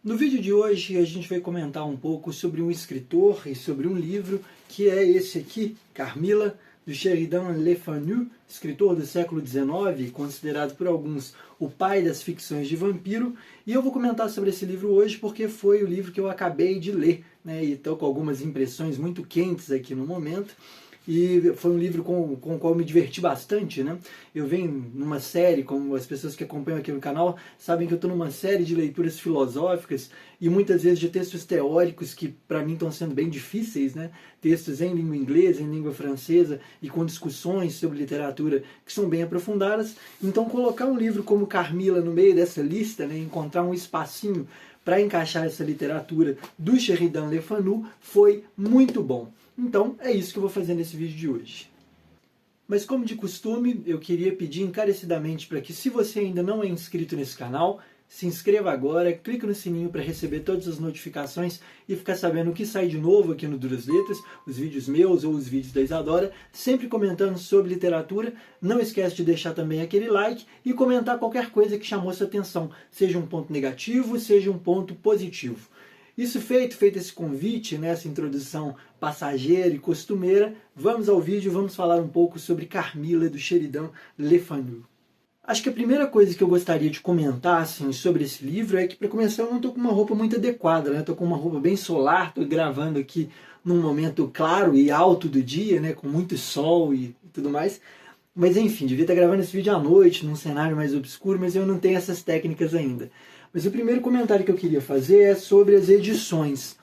No vídeo de hoje a gente vai comentar um pouco sobre um escritor e sobre um livro que é esse aqui, Carmilla, do Sheridan Le Fanu, escritor do século XIX, considerado por alguns o pai das ficções de vampiro. E eu vou comentar sobre esse livro hoje porque foi o livro que eu acabei de ler, né? E estou com algumas impressões muito quentes aqui no momento. E foi um livro com o qual eu me diverti bastante, né? Eu venho numa série, como as pessoas que acompanham aqui no canal sabem que eu estou numa série de leituras filosóficas e muitas vezes de textos teóricos que para mim estão sendo bem difíceis, né? Textos em língua inglesa, em língua francesa e com discussões sobre literatura que são bem aprofundadas. Então colocar um livro como Carmilla no meio dessa lista, né? Encontrar um espacinho para encaixar essa literatura do Sheridan Le Fanu foi muito bom. Então, é isso que eu vou fazer nesse vídeo de hoje. Mas como de costume, eu queria pedir encarecidamente para que, se você ainda não é inscrito nesse canal, se inscreva agora, clique no sininho para receber todas as notificações e ficar sabendo o que sai de novo aqui no Duras Letras, os vídeos meus ou os vídeos da Isadora, sempre comentando sobre literatura. Não esquece de deixar também aquele like e comentar qualquer coisa que chamou sua atenção, seja um ponto negativo, seja um ponto positivo. Isso feito esse convite, né, essa introdução passageira e costumeira, vamos ao vídeo e vamos falar um pouco sobre Carmilla, do Sheridan Le Fanu. Acho que a primeira coisa que eu gostaria de comentar assim, sobre esse livro é que, para começar, eu não estou com uma roupa muito adequada, né? Estou com uma roupa bem solar, estou gravando aqui num momento claro e alto do dia, né, com muito sol e tudo mais. Mas enfim, devia estar gravando esse vídeo à noite, num cenário mais obscuro, mas eu não tenho essas técnicas ainda. Mas o primeiro comentário que eu queria fazer é sobre as edições.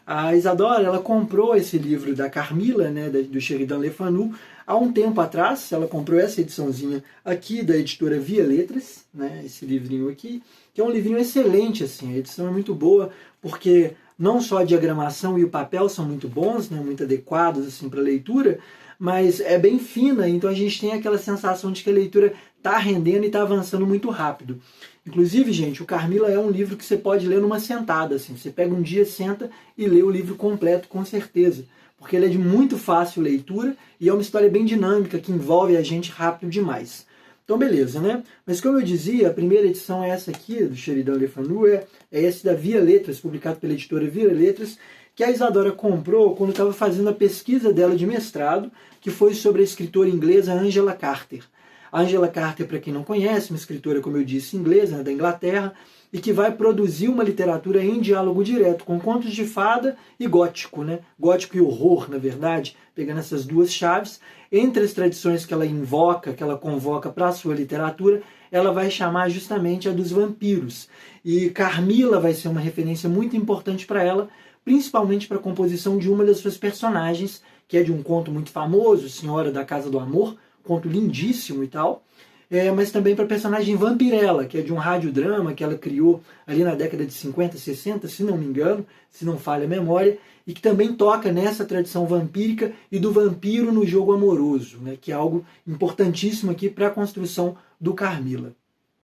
A Isadora, ela comprou esse livro da Carmilla, né, do Sheridan Le Fanu, há um tempo atrás. Ela comprou essa ediçãozinha aqui da editora Via Letras, né, esse livrinho aqui, que é um livrinho excelente, assim, a edição é muito boa, porque não só a diagramação e o papel são muito bons, né, muito adequados assim, para a leitura, mas é bem fina, então a gente tem aquela sensação de que a leitura está rendendo e está avançando muito rápido. Inclusive, gente, o Carmilla é um livro que você pode ler numa sentada, assim. Você pega um dia, senta e lê o livro completo, com certeza. Porque ele é de muito fácil leitura e é uma história bem dinâmica, que envolve a gente rápido demais. Então, beleza, né? Mas como eu dizia, a primeira edição é essa aqui, do Sheridan Le Fanu, é esse da Via Letras, publicado pela editora Via Letras, que a Isadora comprou quando estava fazendo a pesquisa dela de mestrado, que foi sobre a escritora inglesa Angela Carter. A Angela Carter, para quem não conhece, uma escritora, como eu disse, inglesa, né, da Inglaterra, e que vai produzir uma literatura em diálogo direto com contos de fada e gótico, né? Gótico e horror, na verdade, pegando essas duas chaves. Entre as tradições que ela invoca, que ela convoca para a sua literatura, ela vai chamar justamente a dos vampiros. E Carmilla vai ser uma referência muito importante para ela, principalmente para a composição de uma das suas personagens, que é de um conto muito famoso, Senhora da Casa do Amor, conto lindíssimo e tal, mas também para a personagem Vampirella, que é de um radiodrama que ela criou ali na década de 50, 60, se não me engano, se não falha a memória, e que também toca nessa tradição vampírica e do vampiro no jogo amoroso, né, que é algo importantíssimo aqui para a construção do Carmilla.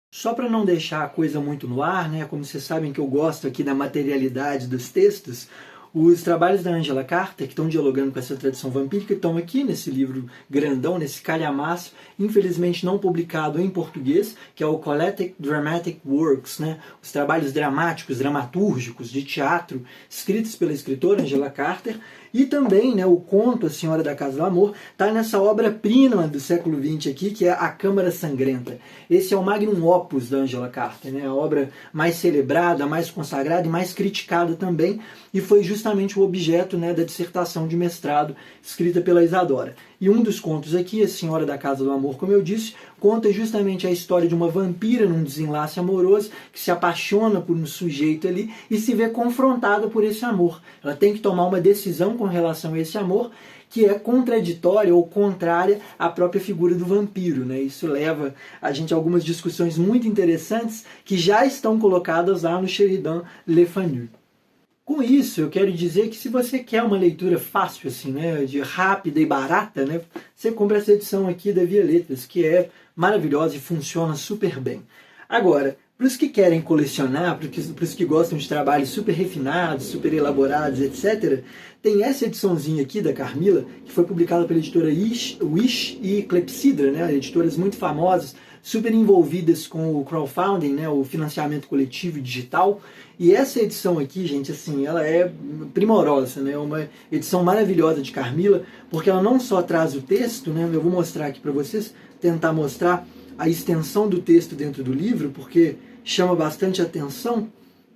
Só para não deixar a coisa muito no ar, né, como vocês sabem que eu gosto aqui da materialidade dos textos, os trabalhos da Angela Carter, que estão dialogando com essa tradição vampírica, estão aqui nesse livro grandão, nesse calhamaço, infelizmente não publicado em português, que é o Collected Dramatic Works, né? Os trabalhos dramáticos, dramatúrgicos, de teatro, escritos pela escritora Angela Carter. E também, né, o conto A Senhora da Casa do Amor está nessa obra-prima do século XX aqui, que é A Câmara Sangrenta. Esse é o magnum opus da Angela Carter, né, a obra mais celebrada, mais consagrada e mais criticada também, e foi justamente o objeto, né, da dissertação de mestrado escrita pela Isadora. E um dos contos aqui, A Senhora da Casa do Amor, como eu disse, conta justamente a história de uma vampira num desenlace amoroso que se apaixona por um sujeito ali e se vê confrontada por esse amor. Ela tem que tomar uma decisão com relação a esse amor que é contraditória ou contrária à própria figura do vampiro, né? Isso leva a gente a algumas discussões muito interessantes que já estão colocadas lá no Sheridan Le Fanu. Com isso, eu quero dizer que se você quer uma leitura fácil, assim, né, de rápida e barata, né, você compra essa edição aqui da Via Letras, que é maravilhosa e funciona super bem. Agora, para os que querem colecionar, para os que gostam de trabalhos super refinados, super elaborados, etc., tem essa ediçãozinha aqui da Carmilla, que foi publicada pela editora Wish e Clepsydra, né, editoras muito famosas super envolvidas com o crowdfunding, né, o financiamento coletivo e digital. E essa edição aqui, gente, assim, ela é primorosa, né, uma edição maravilhosa de Carmila, porque ela não só traz o texto, né, eu vou mostrar aqui para vocês, tentar mostrar a extensão do texto dentro do livro, porque chama bastante atenção.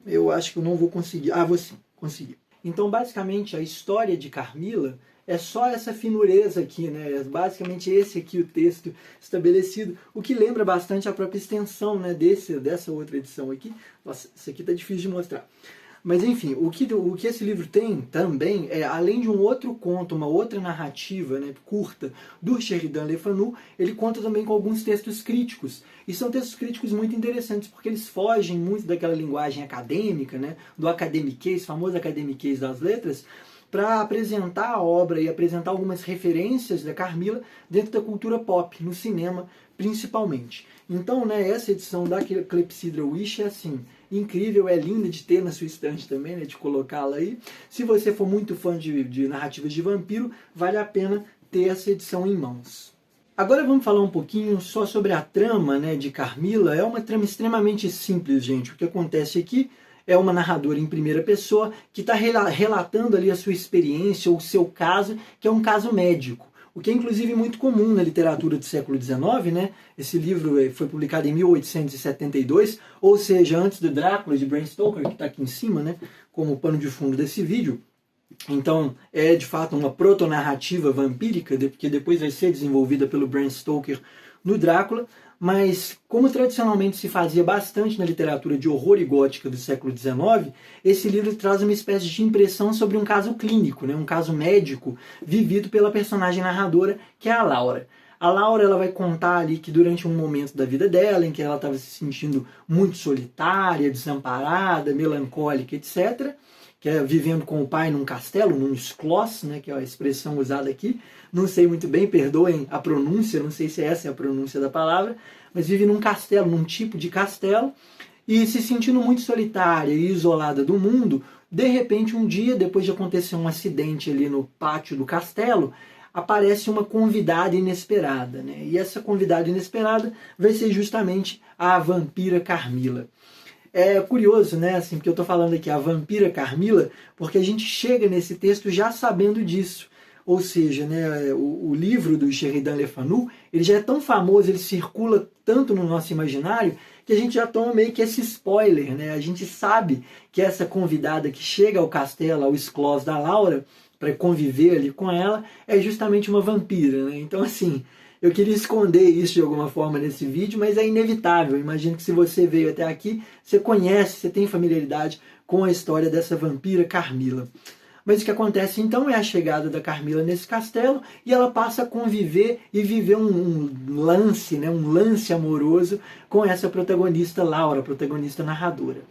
Eu acho que eu não vou conseguir. Ah, vou sim, consegui. Então, basicamente, a história de Carmila é só essa finureza aqui, né? Basicamente esse aqui o texto estabelecido, o que lembra bastante a própria extensão, né, dessa outra edição aqui. Nossa, isso aqui tá difícil de mostrar. Mas enfim, o que esse livro tem também é, além de um outro conto, uma outra narrativa, né, curta do Sheridan Le Fanu, ele conta também com alguns textos críticos. E são textos críticos muito interessantes, porque eles fogem muito daquela linguagem acadêmica, né, do academiquez, famoso academiquez das letras, para apresentar a obra e apresentar algumas referências da Carmila dentro da cultura pop, no cinema principalmente. Então, né, essa edição da Clepsydra Wish é assim, incrível, é linda de ter na sua estante também, né, de colocá-la aí. Se você for muito fã de narrativas de vampiro, vale a pena ter essa edição em mãos. Agora vamos falar um pouquinho só sobre a trama, né, de Carmila. É uma trama extremamente simples, gente. O que acontece aqui é uma narradora em primeira pessoa que está relatando ali a sua experiência ou o seu caso, que é um caso médico. O que é inclusive muito comum na literatura do século XIX, né? Esse livro foi publicado em 1872, ou seja, antes do Drácula, de Bram Stoker, que está aqui em cima, né? Como pano de fundo desse vídeo. Então, é de fato uma protonarrativa vampírica, que depois vai ser desenvolvida pelo Bram Stoker no Drácula, mas como tradicionalmente se fazia bastante na literatura de horror e gótica do século XIX, esse livro traz uma espécie de impressão sobre um caso clínico, né, um caso médico, vivido pela personagem narradora, que é a Laura. A Laura, ela vai contar ali que durante um momento da vida dela, em que ela estava se sentindo muito solitária, desamparada, melancólica, etc., que é vivendo com o pai num castelo, num schloss, né, que é a expressão usada aqui. Não sei muito bem, perdoem a pronúncia, não sei se essa é a pronúncia da palavra, mas vive num castelo, num tipo de castelo, e se sentindo muito solitária e isolada do mundo. De repente, um dia, depois de acontecer um acidente ali no pátio do castelo, aparece uma convidada inesperada, né? E essa convidada inesperada vai ser justamente a vampira Carmila. É curioso, né, assim, porque eu estou falando aqui a vampira Carmila, porque a gente chega nesse texto já sabendo disso. Ou seja, né, o livro do Sheridan Le Fanu, ele já é tão famoso, ele circula tanto no nosso imaginário, que a gente já toma meio que esse spoiler, né? A gente sabe que essa convidada que chega ao castelo, ao esclós da Laura, para conviver ali com ela, é justamente uma vampira, né? Então, assim, eu queria esconder isso de alguma forma nesse vídeo, mas é inevitável. Eu imagino que se você veio até aqui, você conhece, você tem familiaridade com a história dessa vampira Carmila. Mas o que acontece então é a chegada da Carmila nesse castelo e ela passa a conviver e viver um lance, né, um lance amoroso com essa protagonista Laura, protagonista narradora.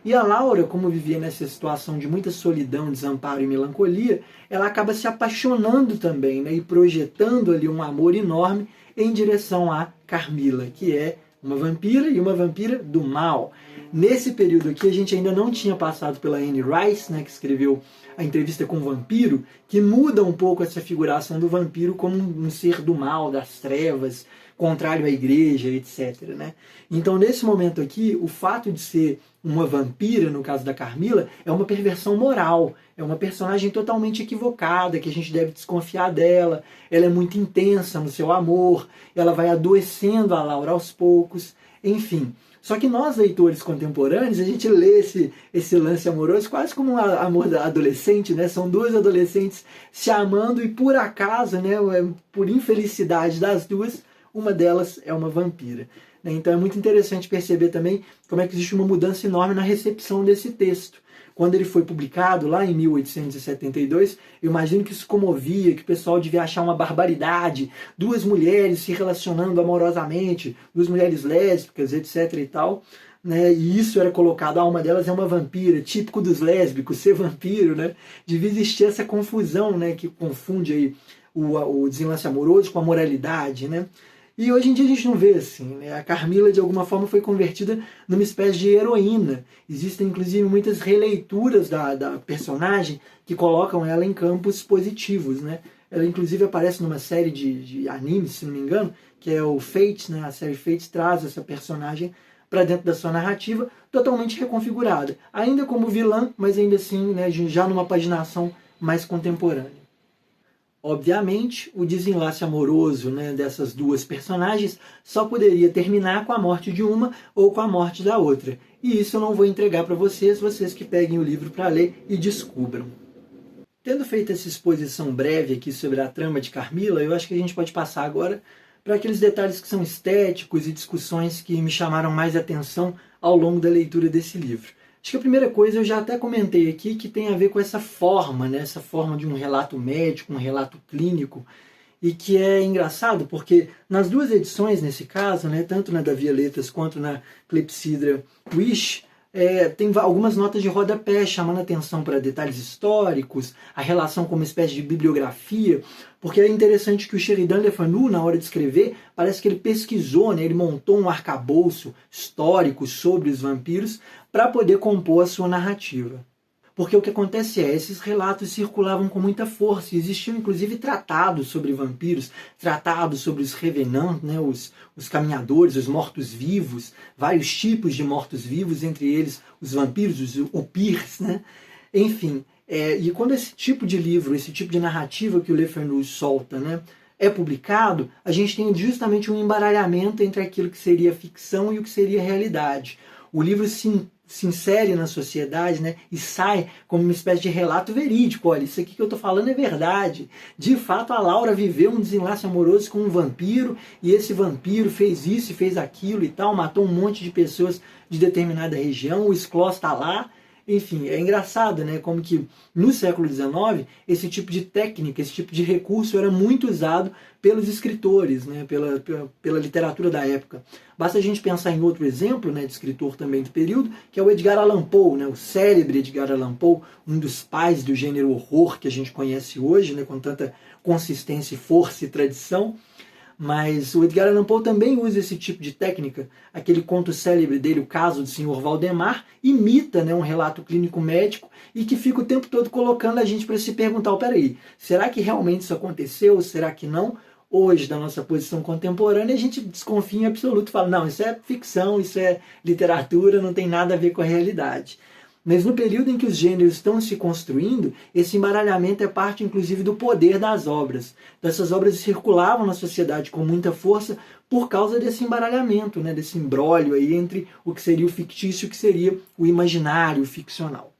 E a Laura, como vivia nessa situação de muita solidão, desamparo e melancolia, ela acaba se apaixonando também, né, e projetando ali um amor enorme em direção a Carmila, que é uma vampira e uma vampira do mal. Nesse período aqui, a gente ainda não tinha passado pela Anne Rice, né, que escreveu A Entrevista com o Vampiro, que muda um pouco essa figuração do vampiro como um ser do mal, das trevas, contrário à igreja, etc. Né? Então, nesse momento aqui, o fato de ser uma vampira, no caso da Carmila, é uma perversão moral, é uma personagem totalmente equivocada, que a gente deve desconfiar dela, ela é muito intensa no seu amor, ela vai adoecendo a Laura aos poucos, enfim. Só que nós, leitores contemporâneos, a gente lê esse lance amoroso quase como um amor adolescente, né? São duas adolescentes se amando e por acaso, né, por infelicidade das duas, uma delas é uma vampira. Então é muito interessante perceber também como é que existe uma mudança enorme na recepção desse texto. Quando ele foi publicado, lá em 1872, eu imagino que isso comovia, que o pessoal devia achar uma barbaridade. Duas mulheres se relacionando amorosamente, duas mulheres lésbicas, etc. e tal. Né? E isso era colocado, uma delas é uma vampira, típico dos lésbicos, ser vampiro. Né? Devia existir essa confusão, né, que confunde aí o desenlace amoroso com a moralidade, né? E hoje em dia a gente não vê assim, né? A Carmila de alguma forma foi convertida numa espécie de heroína. Existem inclusive muitas releituras da personagem que colocam ela em campos positivos, né? ela inclusive aparece numa série de animes, se não me engano, que é o Fate, né? A série Fate traz essa personagem para dentro da sua narrativa, totalmente reconfigurada. Ainda como vilã, mas ainda assim, né, já numa paginação mais contemporânea. Obviamente, o desenlace amoroso, né, dessas duas personagens só poderia terminar com a morte de uma ou com a morte da outra. E isso eu não vou entregar para vocês, vocês que peguem o livro para ler e descubram. Tendo feito essa exposição breve aqui sobre a trama de Carmila, eu acho que a gente pode passar agora para aqueles detalhes que são estéticos e discussões que me chamaram mais atenção ao longo da leitura desse livro. Acho que a primeira coisa eu já até comentei aqui, que tem a ver com essa forma, né? Essa forma de um relato médico, um relato clínico, e que é engraçado porque nas duas edições, nesse caso, né, tanto na da Violetas quanto na Clepsydra Wish, tem algumas notas de rodapé chamando atenção para detalhes históricos, a relação com uma espécie de bibliografia, porque é interessante que o Sheridan Le Fanu, na hora de escrever, parece que ele pesquisou, né, ele montou um arcabouço histórico sobre os vampiros para poder compor a sua narrativa. Porque o que acontece esses relatos circulavam com muita força, e existiam inclusive tratados sobre vampiros, tratados sobre os revenants, né, os caminhadores, os mortos-vivos, vários tipos de mortos-vivos, entre eles os vampiros, os upirs, né? Enfim, e quando esse tipo de livro, esse tipo de narrativa que o Le Fanu solta, né, é publicado, a gente tem justamente um embaralhamento entre aquilo que seria ficção e o que seria realidade. O livro se insere na sociedade, né, e sai como uma espécie de relato verídico. Olha, isso aqui que eu estou falando é verdade. De fato, a Laura viveu um desenlace amoroso com um vampiro, e esse vampiro fez isso e fez aquilo e tal, matou um monte de pessoas de determinada região, o Sklos está lá. Enfim, é engraçado, né, como que no século XIX esse tipo de técnica, esse tipo de recurso era muito usado pelos escritores, né, pela literatura da época. Basta a gente pensar em outro exemplo, né, de escritor também do período, que é o Edgar Allan Poe, né, o célebre Edgar Allan Poe, um dos pais do gênero horror que a gente conhece hoje, né, com tanta consistência, força e tradição. Mas o Edgar Allan Poe também usa esse tipo de técnica. Aquele conto célebre dele, O Caso do Sr. Valdemar, imita, né, um relato clínico médico e que fica o tempo todo colocando a gente para se perguntar, peraí, será que realmente isso aconteceu? Será que não? Hoje, da nossa posição contemporânea, a gente desconfia em absoluto, fala, não, isso é ficção, isso é literatura, não tem nada a ver com a realidade. Mas no período em que os gêneros estão se construindo, esse embaralhamento é parte, inclusive, do poder das obras. Então, essas obras circulavam na sociedade com muita força por causa desse embaralhamento, né, desse imbróglio aí entre o que seria o fictício e o que seria o imaginário, o ficcional.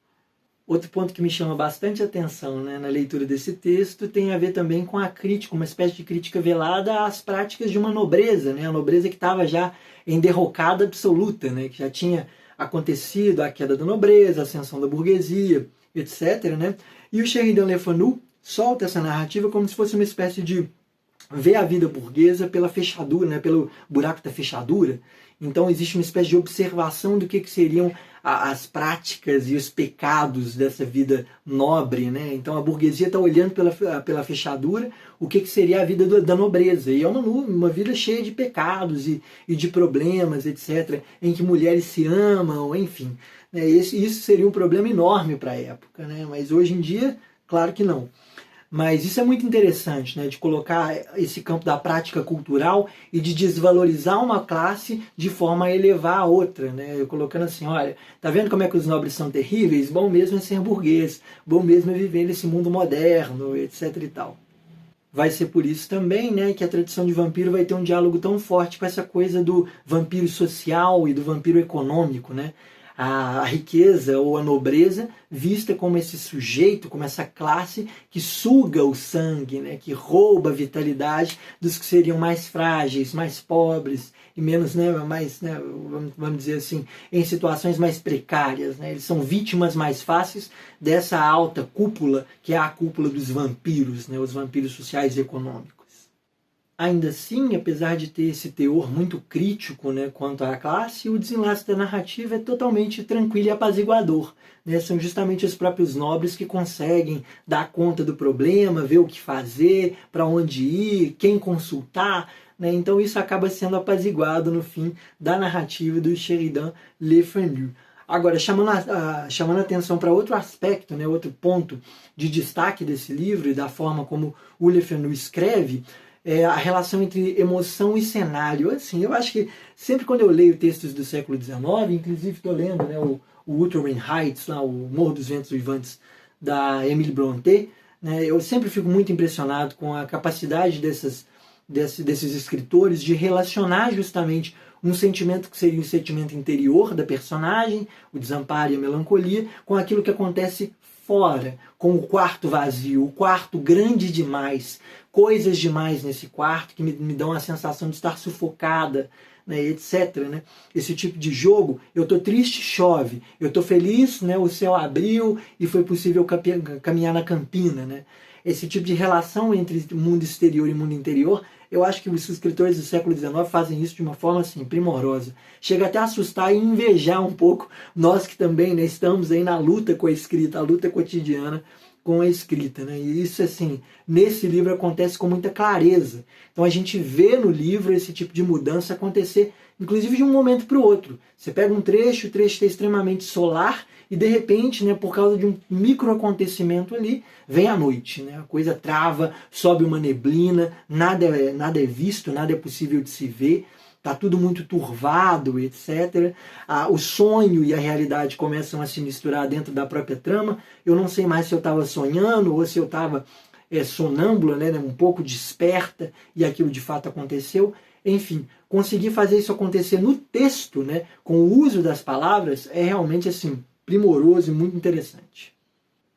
Outro ponto que me chama bastante atenção, né, na leitura desse texto tem a ver também com a crítica, uma espécie de crítica velada às práticas de uma nobreza, né, a nobreza que estava já em derrocada absoluta, né, que já tinha acontecido a queda da nobreza, a ascensão da burguesia, etc. Né? E o Sheridan Le Fanu solta essa narrativa como se fosse uma espécie de ver a vida burguesa pela fechadura, né? Pelo buraco da fechadura. Então existe uma espécie de observação do que seriam as práticas e os pecados dessa vida nobre, né? Então a burguesia está olhando pela fechadura o que seria a vida da nobreza. E é uma vida cheia de pecados e de problemas, etc., em que mulheres se amam, enfim. Né? Isso seria um problema enorme para a época, né? Mas hoje em dia, claro que não. Mas isso é muito interessante, né, de colocar esse campo da prática cultural e de desvalorizar uma classe de forma a elevar a outra, né, colocando assim, olha, tá vendo como é que os nobres são terríveis? Bom mesmo é ser burguês, bom mesmo é viver nesse mundo moderno, etc e tal. Vai ser por isso também, né, que a tradição de vampiro vai ter um diálogo tão forte com essa coisa do vampiro social e do vampiro econômico, né? A riqueza ou a nobreza vista como esse sujeito, como essa classe que suga o sangue, né, que rouba a vitalidade dos que seriam mais frágeis, mais pobres e menos, né, mais, né, vamos dizer assim, em situações mais precárias. Né? Eles são vítimas mais fáceis dessa alta cúpula, que é a cúpula dos vampiros, né, os vampiros sociais e econômicos. Ainda assim, apesar de ter esse teor muito crítico, né, quanto à classe, o desenlace da narrativa é totalmente tranquilo e apaziguador. Né? São justamente os próprios nobres que conseguem dar conta do problema, ver o que fazer, para onde ir, quem consultar. Né? Então isso acaba sendo apaziguado no fim da narrativa do Sheridan Le Fanu. Agora, chamando a atenção para outro aspecto, né, outro ponto de destaque desse livro e da forma como o Le Fanu escreve, é a relação entre emoção e cenário. Assim, eu acho que sempre quando eu leio textos do século XIX, inclusive estou lendo, né, o Wuthering Heights, lá, o Morro dos Ventos Uivantes, da Emily Brontë, né, eu sempre fico muito impressionado com a capacidade desses escritores de relacionar justamente um sentimento que seria o sentimento interior da personagem, o desamparo e a melancolia, com aquilo que acontece fora, com o quarto vazio, o quarto grande demais, coisas demais nesse quarto que me dão a sensação de estar sufocada, né, etc. Né? Esse tipo de jogo, eu estou triste, chove, eu estou feliz, né, o céu abriu e foi possível caminhar na campina. Né? Esse tipo de relação entre mundo exterior e mundo interior, eu acho que os escritores do século XIX fazem isso de uma forma assim, primorosa. Chega até a assustar e invejar um pouco nós que também, né, estamos aí na luta com a escrita, a luta cotidiana com a escrita. Né? E isso, assim, nesse livro acontece com muita clareza. Então a gente vê no livro esse tipo de mudança acontecer, inclusive de um momento para o outro. Você pega um trecho, o trecho está extremamente solar, e de repente, né, por causa de um micro acontecimento ali, vem a noite, né? A coisa trava, sobe uma neblina, nada é visto, nada é possível de se ver, está tudo muito turvado, etc. O sonho e a realidade começam a se misturar dentro da própria trama. Eu não sei mais se eu estava sonhando ou se eu estava sonâmbula, né, um pouco desperta, e aquilo de fato aconteceu. Enfim, conseguir fazer isso acontecer no texto, né, com o uso das palavras, é realmente assim, primoroso e muito interessante.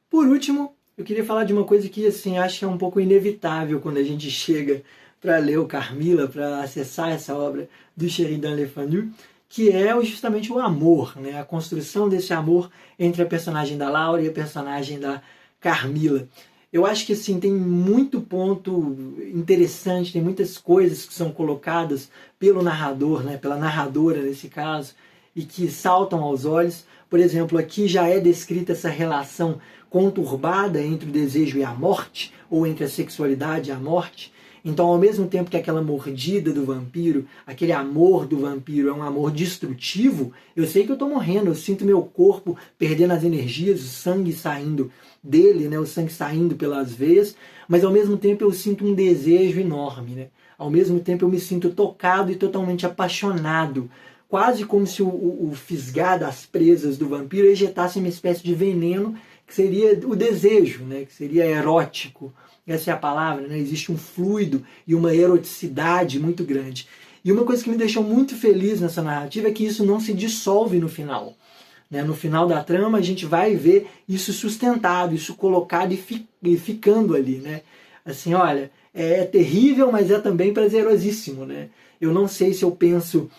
Por último, eu queria falar de uma coisa que assim, acho que é um pouco inevitável quando a gente chega para ler o Carmilla, para acessar essa obra do Sheridan Le Fanu, que é justamente o amor, né? A construção desse amor entre a personagem da Laura e a personagem da Carmilla. Eu acho que assim, tem muito ponto interessante, tem muitas coisas que são colocadas pelo narrador, né? Pela narradora nesse caso, e que saltam aos olhos. Por exemplo, aqui já é descrita essa relação conturbada entre o desejo e a morte, ou entre a sexualidade e a morte. Então, ao mesmo tempo que aquela mordida do vampiro, aquele amor do vampiro é um amor destrutivo, eu sei que eu estou morrendo, eu sinto meu corpo perdendo as energias, o sangue saindo dele, né, o sangue saindo pelas veias, mas ao mesmo tempo eu sinto um desejo enorme. Né? Ao mesmo tempo eu me sinto tocado e totalmente apaixonado, quase como se o fisgar das presas do vampiro ejetasse uma espécie de veneno, que seria o desejo, né, que seria erótico. Essa é a palavra, né? Existe um fluido e uma eroticidade muito grande. E uma coisa que me deixou muito feliz nessa narrativa é que isso não se dissolve no final. Né? No final da trama a gente vai ver isso sustentado, isso colocado e ficando ali. Né? Assim, olha, é terrível, mas é também prazerosíssimo. Né? Eu não sei se eu penso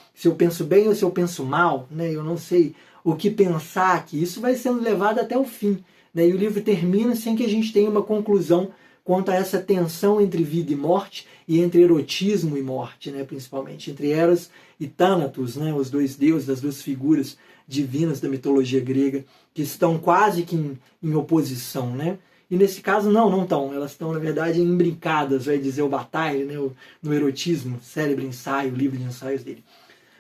bem ou se eu penso mal. Né? Eu não sei o que pensar, que isso vai sendo levado até o fim. Né? E o livro termina sem que a gente tenha uma conclusão quanto a essa tensão entre vida e morte, e entre erotismo e morte, né, principalmente, entre Eros e Thanatos, né, os dois deuses, as duas figuras divinas da mitologia grega, que estão quase que em oposição. Né? E nesse caso não estão, elas estão na verdade embrincadas, vai dizer o Bataille, né, no erotismo, célebre ensaio, livro de ensaios dele.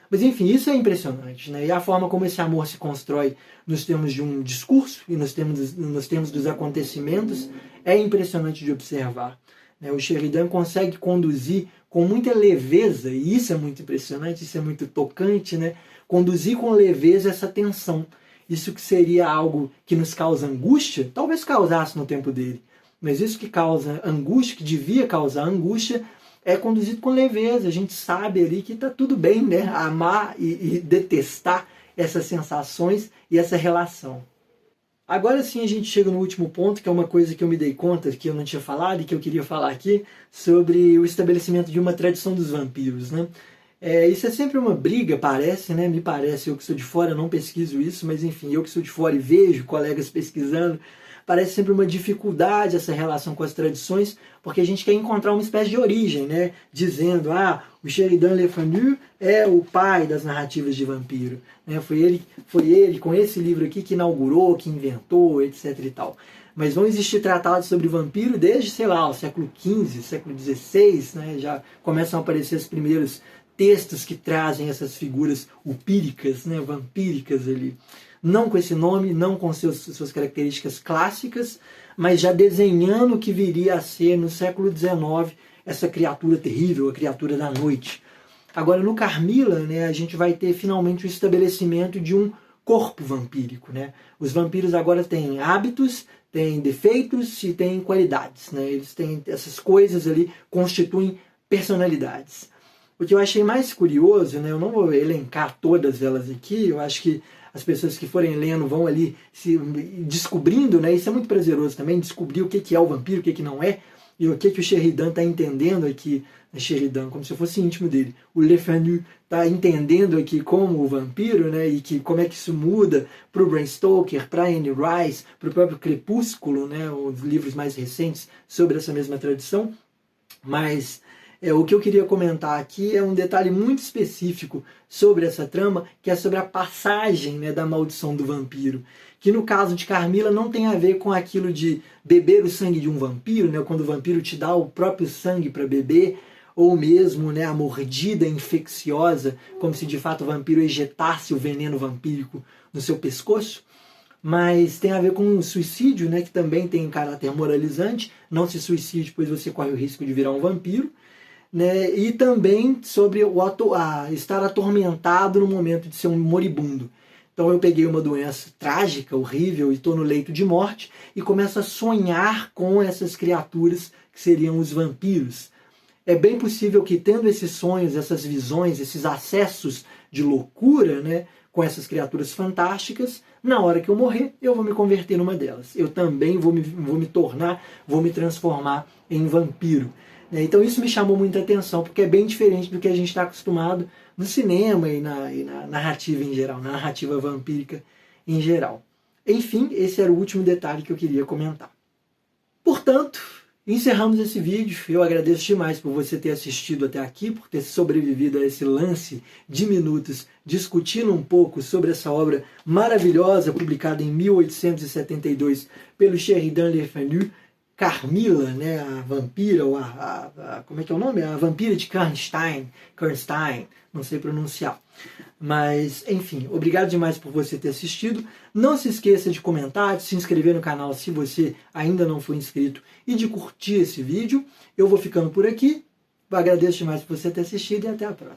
Mas enfim, isso é impressionante, né? E a forma como esse amor se constrói nos termos de um discurso e nos termos dos acontecimentos é impressionante de observar. Né? O Sheridan consegue conduzir com muita leveza, e isso é muito impressionante, isso é muito tocante, né? Conduzir com leveza essa tensão. Isso que seria algo que nos causa angústia, talvez causasse no tempo dele, mas isso que causa angústia, que devia causar angústia, é conduzido com leveza. A gente sabe ali que está tudo bem, né? Amar e detestar essas sensações e essa relação. Agora sim a gente chega no último ponto, que é uma coisa que eu me dei conta que eu não tinha falado e que eu queria falar aqui, sobre o estabelecimento de uma tradição dos vampiros. Né? Isso é sempre uma briga, parece, né? Me parece, eu que sou de fora não pesquiso isso, mas enfim, eu que sou de fora e vejo colegas pesquisando, parece sempre uma dificuldade essa relação com as tradições, porque a gente quer encontrar uma espécie de origem, né? Dizendo, o Sheridan Le Fanu é o pai das narrativas de vampiro. Né? Foi ele, com esse livro aqui, que inaugurou, que inventou, etc. e tal. Mas vão existir tratados sobre vampiro desde, sei lá, o século XV, século XVI, né? Já começam a aparecer os primeiros textos que trazem essas figuras upíricas, né? Vampíricas ali. não com esse nome, não com suas características clássicas, mas já desenhando o que viria a ser no século XIX essa criatura terrível, a criatura da noite. Agora, no Carmilla, né, a gente vai ter finalmente o estabelecimento de um corpo vampírico, né? Os vampiros agora têm hábitos, têm defeitos e têm qualidades, né? Eles têm essas coisas ali, constituem personalidades. O que eu achei mais curioso, né, eu não vou elencar todas elas aqui, eu acho que as pessoas que forem lendo vão ali se descobrindo, né? Isso é muito prazeroso também, descobrir o que é o vampiro, o que não é, e o que o Sheridan está entendendo aqui, Sheridan, como se eu fosse íntimo dele. O Le Fanu está entendendo aqui como o vampiro, né, e que como é que isso muda para o Bram Stoker, para Anne Rice, para o próprio Crepúsculo, né, os livros mais recentes sobre essa mesma tradição. Mas o que eu queria comentar aqui é um detalhe muito específico sobre essa trama, que é sobre a passagem, né, da maldição do vampiro. Que no caso de Carmilla não tem a ver com aquilo de beber o sangue de um vampiro, né, quando o vampiro te dá o próprio sangue para beber, ou mesmo, né, a mordida infecciosa, como se de fato o vampiro ejetasse o veneno vampírico no seu pescoço. Mas tem a ver com o suicídio, né, que também tem um caráter moralizante. Não se suicide, pois você corre o risco de virar um vampiro. Né, e também sobre estar atormentado no momento de ser um moribundo. Então eu peguei uma doença trágica, horrível, e estou no leito de morte, e começo a sonhar com essas criaturas que seriam os vampiros. É bem possível que, tendo esses sonhos, essas visões, esses acessos de loucura, né, com essas criaturas fantásticas, na hora que eu morrer, eu vou me converter numa delas. Eu também vou me transformar em vampiro. Então isso me chamou muita atenção, porque é bem diferente do que a gente está acostumado no cinema e na narrativa em geral, na narrativa vampírica em geral. Enfim, esse era o último detalhe que eu queria comentar. Portanto, encerramos esse vídeo. Eu agradeço demais por você ter assistido até aqui, por ter sobrevivido a esse lance de minutos discutindo um pouco sobre essa obra maravilhosa, publicada em 1872 pelo Sheridan Le Fanu, Carmilla, né, a vampira, ou como é que é o nome? A vampira de Karnstein, não sei pronunciar. Mas, enfim, obrigado demais por você ter assistido. Não se esqueça de comentar, de se inscrever no canal se você ainda não for inscrito e de curtir esse vídeo. Eu vou ficando por aqui. Agradeço demais por você ter assistido e até a próxima.